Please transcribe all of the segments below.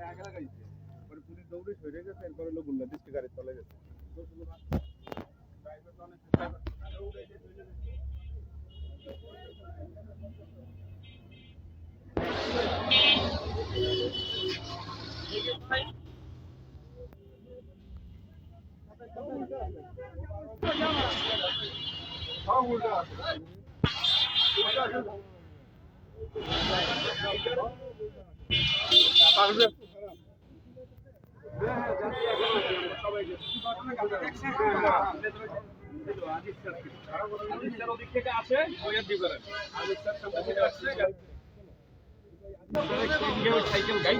আগে লাগাইছে পরে পুলিশ দৌড়ে সরে গেছে এরপরে লোক বললো ডিস্ট্রিক্ট গাড়ি চলে গেছে ড্রাইভার তো অনেক চেষ্টা করছে দৌড়ে গিয়ে চলে গেছে হ্যাঁ উল্টা আছে পারবে ওদিক থেকে আসে সাইকেল গাড়ি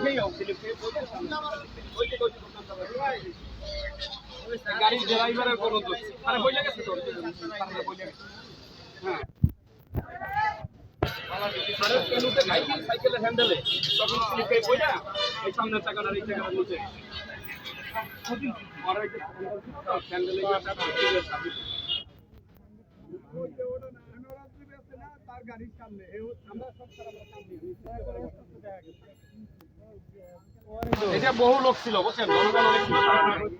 গাড়ির ড্রাইভারের কোনো দোষ আরে বইলে গেছে তো হ্যাঁ সাইকেলের হ্যান্ডেলে তখন স্লিপে বইলা এই সামনের চাকাটার এই চাকাটার নিচে এটা বহু লোক ছিল বুঝছেন জনগণ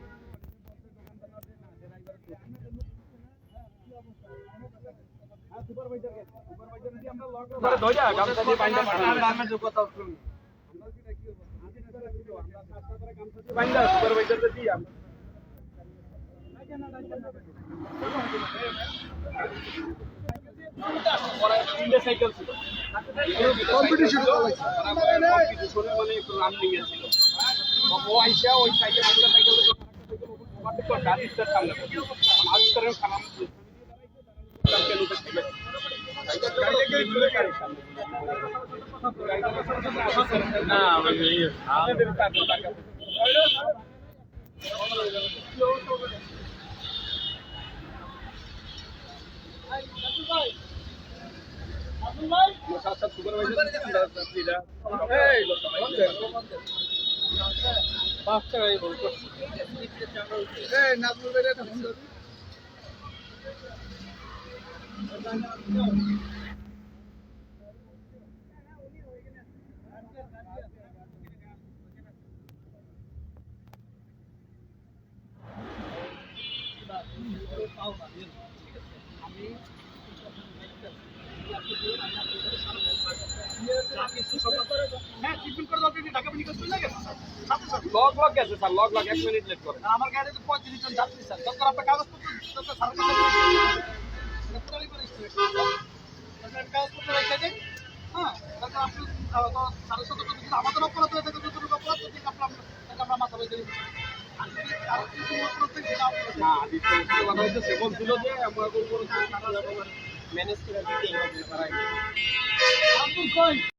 অনেক ছিল সাইকেল ছিল কম্পিটিশন মানে একটু রানিং এ ছিল ও আইসা ওই সাইকেল সামনে আজকের খারাপ লগ গেছে স্যার লগ 1 মিনিট লেট করে আমার গাড়িতে 35 জন যাত্রী স্যার দরকার আপনার কাগজপত্র দরকার সরকার কাগজপত্র রেখে দিন হ্যাঁ দরকার আপনি আমাদের অপরাধ হয়ে থাকে যতটুকু অপরাধ আপনার মাথা বইতে দিন ম্যানেজ করে